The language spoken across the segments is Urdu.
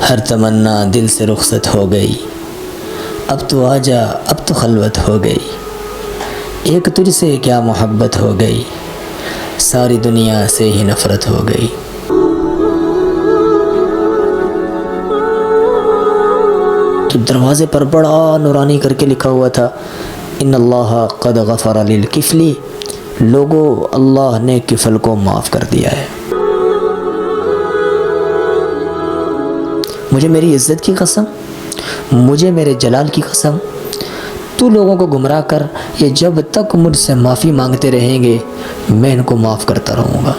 ہر تمنا دل سے رخصت ہو گئی، اب تو آ جا اب تو خلوت ہو گئی، ایک تجھ سے کیا محبت ہو گئی، ساری دنیا سے ہی نفرت ہو گئی۔ تو دروازے پر بڑا نورانی کر کے لکھا ہوا تھا، ان اللہ قد غفر للکفلی، لوگوں اللہ نے کفل کو معاف کر دیا ہے۔ مجھے میری عزت کی قسم، مجھے میرے جلال کی قسم، تو لوگوں کو گمراہ کر، یہ جب تک مجھ سے معافی مانگتے رہیں گے میں ان کو معاف کرتا رہوں گا۔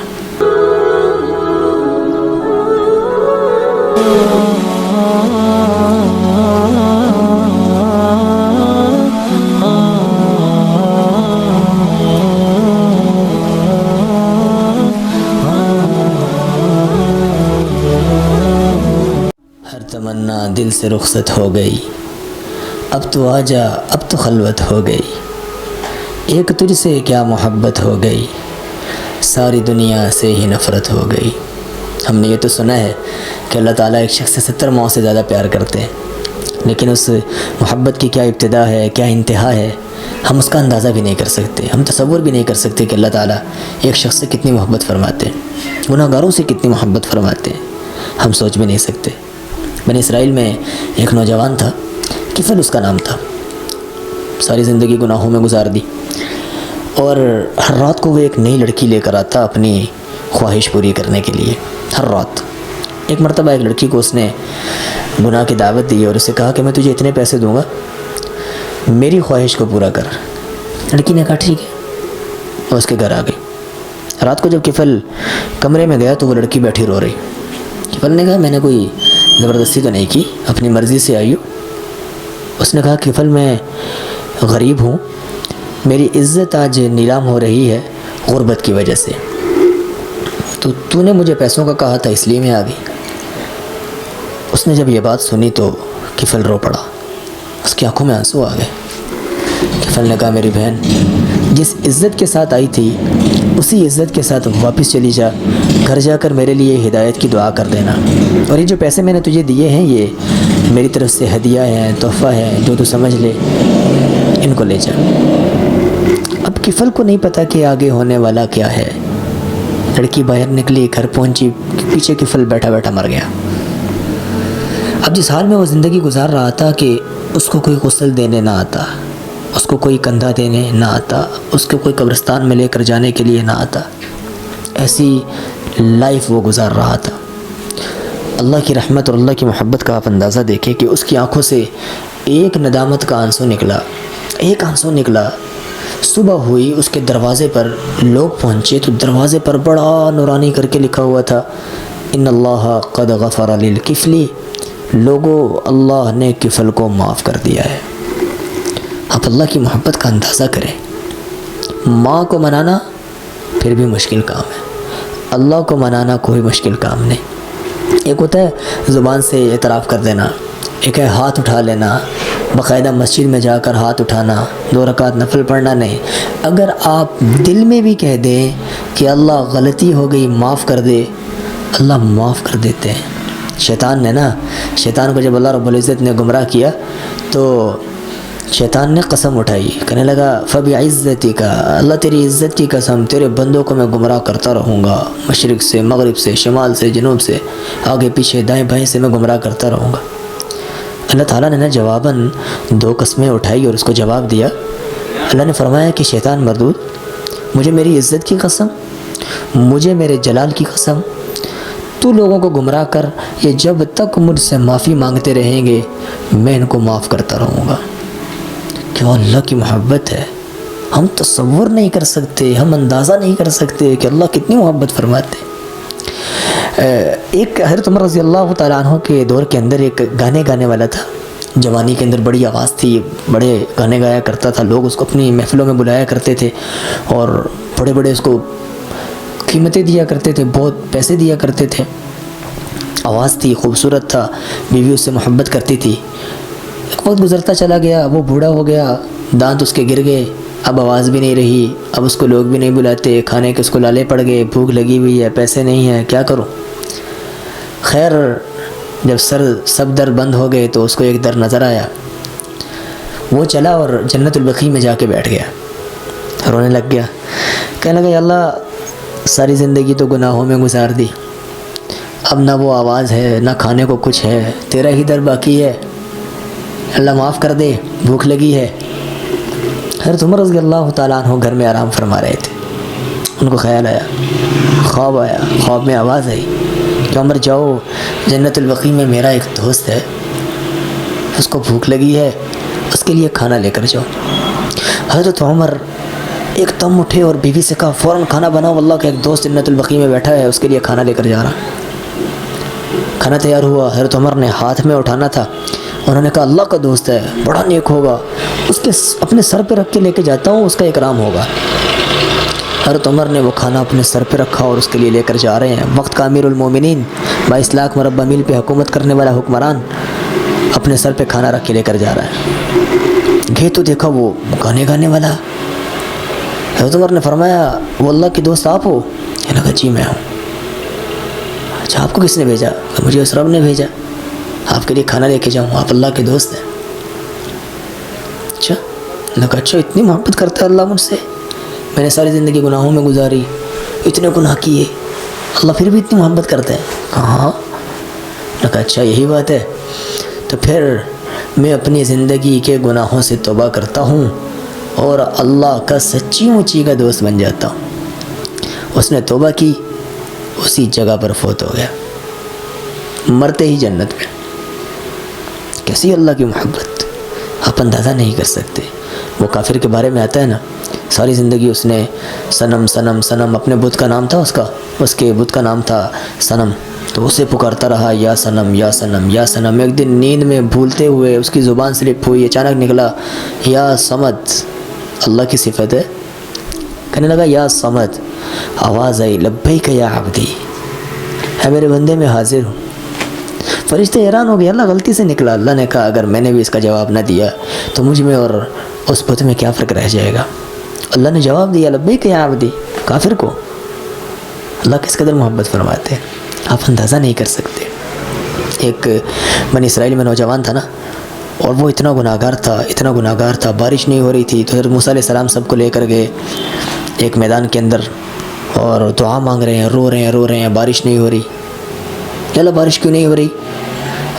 ہر تمنا دل سے رخصت ہو گئی، اب تو آ جا اب تو خلوت ہو گئی، ایک تجھ سے کیا محبت ہو گئی، ساری دنیا سے ہی نفرت ہو گئی۔ ہم نے یہ تو سنا ہے کہ اللہ تعالیٰ ایک شخص سے 70 ماؤں سے زیادہ پیار کرتے ہیں، لیکن اس محبت کی کیا ابتدا ہے، کیا انتہا ہے، ہم اس کا اندازہ بھی نہیں کر سکتے، ہم تصور بھی نہیں کر سکتے کہ اللہ تعالیٰ ایک شخص سے کتنی محبت فرماتے ہیں، گناہ گاروں سے کتنی محبت فرماتے ہیں، ہم سوچ بھی نہیں سکتے۔ بنی اسرائیل میں ایک نوجوان تھا، کفل اس کا نام تھا، ساری زندگی گناہوں میں گزار دی، اور ہر رات کو وہ ایک نئی لڑکی لے کر آتا اپنی خواہش پوری کرنے کے لیے۔ ہر رات ایک مرتبہ ایک لڑکی کو اس نے گناہ کی دعوت دی اور اسے کہا کہ میں تجھے اتنے پیسے دوں گا، میری خواہش کو پورا کر۔ لڑکی نے کہا ٹھیک ہے، اور اس کے گھر آ گئی۔ رات کو جب کفل کمرے میں گیا تو وہ لڑکی بیٹھی رو رہی۔ کفل نے کہا میں نے کوئی زبردستی تو نہیں کی، اپنی مرضی سے آئی ہوں۔ اس نے کہا کفل میں غریب ہوں، میری عزت آج نیلام ہو رہی ہے غربت کی وجہ سے، تو نے مجھے پیسوں کا کہا تھا اس لیے میں آ گئی۔ اس نے جب یہ بات سنی تو کفل رو پڑا، اس کی آنکھوں میں آنسو آ گئے۔ کفل نے کہا میری بہن جس عزت کے ساتھ آئی تھی اسی عزت کے ساتھ واپس چلی جا، گھر جا کر میرے لیے ہدایت کی دعا کر دینا، اور یہ جو پیسے میں نے تجھے دیے ہیں یہ میری طرف سے ہدیہ ہے، تحفہ ہے، جو تو سمجھ لے، ان کو لے جا۔ اب کفل کو نہیں پتا کہ آگے ہونے والا کیا ہے۔ لڑکی باہر نکلی، گھر پہنچی، پیچھے کفل بیٹھا بیٹھا مر گیا۔ اب جس حال میں وہ زندگی گزار رہا تھا کہ اس کو کوئی غسل دینے نہ آتا، اس کو کوئی کندھا دینے نہ آتا، اس کو کوئی قبرستان میں لے کر جانے کے لیے نہ آتا، ایسی لائف وہ گزار رہا تھا۔ اللہ کی رحمت اور اللہ کی محبت کا آپ اندازہ دیکھیں کہ اس کی آنکھوں سے ایک ندامت کا آنسو نکلا، ایک آنسو نکلا۔ صبح ہوئی، اس کے دروازے پر لوگ پہنچے تو دروازے پر بڑا نورانی کر کے لکھا ہوا تھا، ان اللہ قد غفر للکفلی، لوگوں اللہ نے کفل کو معاف کر دیا ہے۔ آپ اللہ کی محبت کا اندازہ کریں۔ ماں کو منانا پھر بھی مشکل کام ہے، اللہ کو منانا کوئی مشکل کام نہیں۔ ایک ہوتا ہے زبان سے اعتراف کر دینا، ایک ہے ہاتھ اٹھا لینا، باقاعدہ مسجد میں جا کر ہاتھ اٹھانا، 2 رکعت نفل پڑھنا نہیں۔ اگر آپ دل میں بھی کہہ دیں کہ اللہ غلطی ہو گئی معاف کر دے، اللہ معاف کر دیتے ہیں۔ شیطان کو جب اللہ رب العزت نے گمراہ کیا تو شیطان نے قسم اٹھائی، کہنے لگا فَبِعِزَّتِكَ، اللہ تیری عزت کی قسم، تیرے بندوں کو میں گمراہ کرتا رہوں گا، مشرق سے، مغرب سے، شمال سے، جنوب سے، آگے پیچھے، دائیں بائیں سے میں گمراہ کرتا رہوں گا۔ اللہ تعالیٰ نے جواباً 2 قسمیں اٹھائی اور اس کو جواب دیا۔ اللہ نے فرمایا کہ شیطان مردود، مجھے میری عزت کی قسم، مجھے میرے جلال کی قسم، تو لوگوں کو گمراہ کر، یہ جب تک مجھ سے معافی مانگتے رہیں گے میں ان کو معاف کرتا رہوں گا۔ کیا اللہ کی محبت ہے، ہم تصور نہیں کر سکتے، ہم اندازہ نہیں کر سکتے کہ اللہ کتنی محبت فرماتے ہیں۔ ایک حضرت عمر رضی اللہ تعالیٰ عنہ کے دور کے اندر ایک گانے والا تھا، جوانی کے اندر بڑی آواز تھی، بڑے گانے گایا کرتا تھا، لوگ اس کو اپنی محفلوں میں بلایا کرتے تھے اور بڑے بڑے اس کو قیمتیں دیا کرتے تھے، بہت پیسے دیا کرتے تھے۔ آواز تھی، خوبصورت تھا، بیوی اس سے محبت کرتی تھی۔ ایک وقت گزرتا چلا گیا، وہ بوڑھا ہو گیا، دانت اس کے گر گئے، اب آواز بھی نہیں رہی، اب اس کو لوگ بھی نہیں بلاتے، کھانے کے اس کو لالے پڑ گئے، بھوک لگی ہوئی ہے، پیسے نہیں ہیں، کیا کروں؟ خیر جب سب در بند ہو گئے تو اس کو ایک در نظر آیا، وہ چلا اور جنت البقیع میں جا کے بیٹھ گیا، رونے لگ گیا، کہنے لگا یا اللہ ساری زندگی تو گناہوں میں گزار دی، اب نہ وہ آواز ہے نہ کھانے کو کچھ ہے، تیرا ہی در باقی ہے، اللہ معاف کر دے، بھوک لگی ہے۔ حضرت عمر رضی اللہ تعالیٰ عنہ گھر میں آرام فرما رہے تھے، ان کو خیال آیا، خواب میں آواز آئی کہ عمر جاؤ، جنت البقیع میں میرا ایک دوست ہے، اس کو بھوک لگی ہے، اس کے لیے کھانا لے کر جاؤ۔ حضرت عمر ایک دم اٹھے اور بیوی سے کہا فوراً کھانا بناؤ، واللہ کا ایک دوست جنت البقیع میں بیٹھا ہے، اس کے لیے کھانا لے کر جا رہا۔ کھانا تیار ہوا، حضرت عمر نے ہاتھ میں اٹھانا تھا، انہوں نے کہا اللہ کا دوست ہے، بڑا نیک ہوگا، اس کے اپنے سر پہ رکھ کے لے کے جاتا ہوں، اس کا اکرام ہوگا۔ حضرت عمر نے وہ کھانا اپنے سر پہ رکھا اور اس کے لیے لے کر جا رہے ہیں۔ وقت کا امیر المومنین 22 لاکھ مربع میل پہ حکومت کرنے والا حکمران اپنے سر پہ کھانا رکھ کے لے کر جا رہا ہے۔ گئے تو دیکھا وہ گانے والا۔ حضرت عمر نے فرمایا وہ اللہ کے دوست آپ ہو؟ کہنے لگا جی میں ہوں۔ اچھا آپ کو کس نے بھیجا؟ مجھے اس رب نے بھیجا، آپ کے لیے کھانا لے کے جاؤں، آپ اللہ کے دوست ہیں۔ اچھا لگا اچھا اتنی محبت کرتا ہے اللہ مجھ سے، میں نے ساری زندگی گناہوں میں گزاری، اتنے گناہ کیے، اللہ پھر بھی اتنی محبت کرتا ہے؟ کہاں؟ لگا اچھا یہی بات ہے، تو پھر میں اپنی زندگی کے گناہوں سے توبہ کرتا ہوں اور اللہ کا سچی مچی کا دوست بن جاتا ہوں۔ اس نے توبہ کی، اسی جگہ پر فوت ہو گیا، مرتے ہی جنت میں۔ کیسی اللہ کی محبت آپ اندازہ نہیں کر سکتے۔ وہ کافر کے بارے میں آتا ہے نا، ساری زندگی اس نے صنم صنم صنم، اپنے بت کا نام تھا اس کے بت کا نام تھا صنم، تو اسے پکارتا رہا یا صنم یا صنم یا صنم۔ ایک دن نیند میں بھولتے ہوئے اس کی زبان سلپ ہوئی، اچانک نکلا یا صمد، اللہ کی صفت ہے، کہنے لگا یا صمد، آواز آئی لبیک یا عبدی، ہے میرے بندے میں حاضر ہوں۔ فرشتے حیران ہو گئے، اللہ غلطی سے نکلا۔ اللہ نے کہا اگر میں نے بھی اس کا جواب نہ دیا تو مجھ میں اور اس بت میں کیا فرق رہ جائے گا؟ اللہ نے جواب دیا لبیک یا عبدی۔ کافر کو اللہ کس قدر محبت فرماتے ہیں آپ اندازہ نہیں کر سکتے۔ ایک بنی اسرائیل میں نوجوان تھا نا، اور وہ اتنا گناہ گار تھا، بارش نہیں ہو رہی تھی، تو حضرت موسیٰ علیہ السلام سب کو لے کر گئے ایک میدان کے اندر اور دعا مانگ رہے ہیں، رو رہے ہیں، بارش نہیں ہو رہی۔ یا اللہ بارش کیوں نہیں ہو رہی؟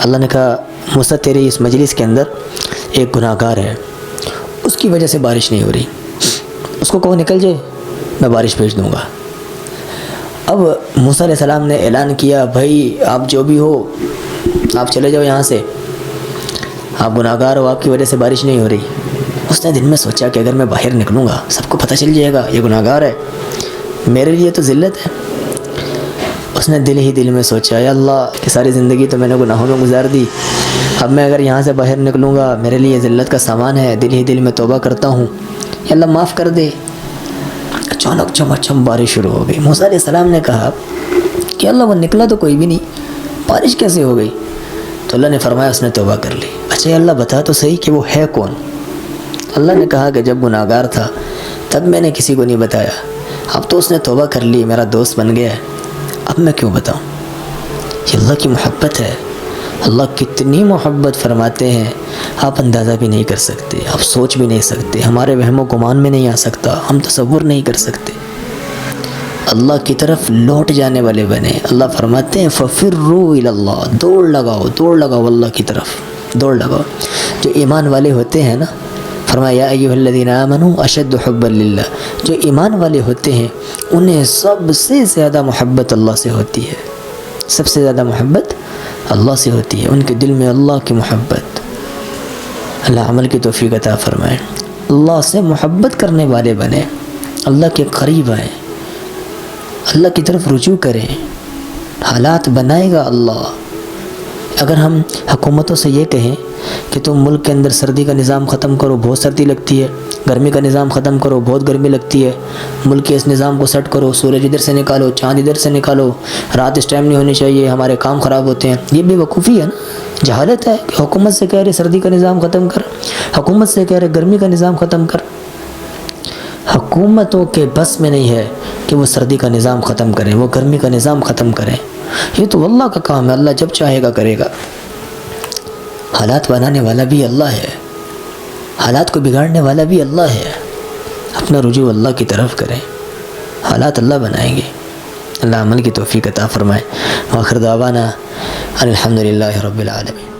اللہ نے کہا موسیٰ تیرے اس مجلس کے اندر ایک گناہ گار ہے، اس کی وجہ سے بارش نہیں ہو رہی، اس کو کہو نکل جائے، میں بارش بھیج دوں گا۔ اب موسیٰ علیہ السلام نے اعلان کیا بھائی آپ جو بھی ہو آپ چلے جاؤ یہاں سے، آپ گناہ گار ہو، آپ کی وجہ سے بارش نہیں ہو رہی۔ اس نے دل میں سوچا کہ اگر میں باہر نکلوں گا سب کو پتہ چل جائے گا یہ گناہ گار ہے، میرے لیے تو ذلت ہے۔ اس نے دل ہی دل میں سوچا یا اللہ کہ ساری زندگی تو میں نے گناہوں میں گزار دی، اب میں اگر یہاں سے باہر نکلوں گا میرے لیے ذلت کا سامان ہے، دل ہی دل میں توبہ کرتا ہوں، یا اللہ معاف کر دے۔ اچانک چمچم بارش شروع ہو گئی۔ موسیٰ علیہ السلام نے کہا کہ اللہ وہ نکلا تو کوئی بھی نہیں، بارش کیسے ہو گئی؟ تو اللہ نے فرمایا اس نے توبہ کر لی۔ اچھا اللہ بتا تو صحیح کہ وہ ہے کون؟ اللہ نے کہا کہ جب گناہ گار تھا تب میں نے کسی کو نہیں بتایا، اب تو اس نے توبہ کر لی، میرا دوست بن گیا ہے، اب میں کیوں بتاؤں؟ یہ اللہ کی محبت ہے۔ اللہ کتنی محبت فرماتے ہیں آپ اندازہ بھی نہیں کر سکتے، آپ سوچ بھی نہیں سکتے، ہمارے وہم و گمان میں نہیں آ سکتا، ہم تصور نہیں کر سکتے۔ اللہ کی طرف لوٹ جانے والے بنے۔ اللہ فرماتے ہیں فَفِرُّوا إِلَى اللَّهِ، دوڑ لگاؤ اللہ کی طرف، دوڑ لگاؤ۔ جو ایمان والے ہوتے ہیں نا، فرمایا یا ایھا الذین آمنوا اشد حبا للہ، جو ایمان والے ہوتے ہیں انہیں سب سے زیادہ محبت اللہ سے ہوتی ہے، سب سے زیادہ محبت اللہ سے ہوتی ہے، ان کے دل میں اللہ کی محبت۔ اللہ عمل کی توفیق عطا فرمائے، اللہ سے محبت کرنے والے بنے، اللہ کے قریب آئیں، اللہ کی طرف رجوع کریں، حالات بنائے گا اللہ۔ اگر ہم حکومتوں سے یہ کہیں کہ تم ملک کے اندر سردی کا نظام ختم کرو، بہت سردی لگتی ہے، گرمی کا نظام ختم کرو، بہت گرمی لگتی ہے، ملک کے اس نظام کو سیٹ کرو، سورج ادھر سے نکالو، چاند ادھر سے نکالو، رات اس ٹائم نہیں ہونی چاہیے، ہمارے کام خراب ہوتے ہیں، یہ بے وقوفی ہے نا، جہالت ہے کہ حکومت سے کہہ رہے سردی کا نظام ختم کر، حکومت سے کہہ رہے گرمی کا نظام ختم کر۔ حکومتوں کے بس میں نہیں ہے کہ وہ سردی کا نظام ختم کریں، وہ گرمی کا نظام ختم کریں، یہ تو اللہ کا کام ہے، اللہ جب چاہے گا کرے گا۔ حالات بنانے والا بھی اللہ ہے، حالات کو بگاڑنے والا بھی اللہ ہے۔ اپنا رجوع اللہ کی طرف کریں، حالات اللہ بنائیں گے۔ اللہ عمل کی توفیق عطا فرمائے۔ وآخر دعوانا الحمدللہ رب العالمین۔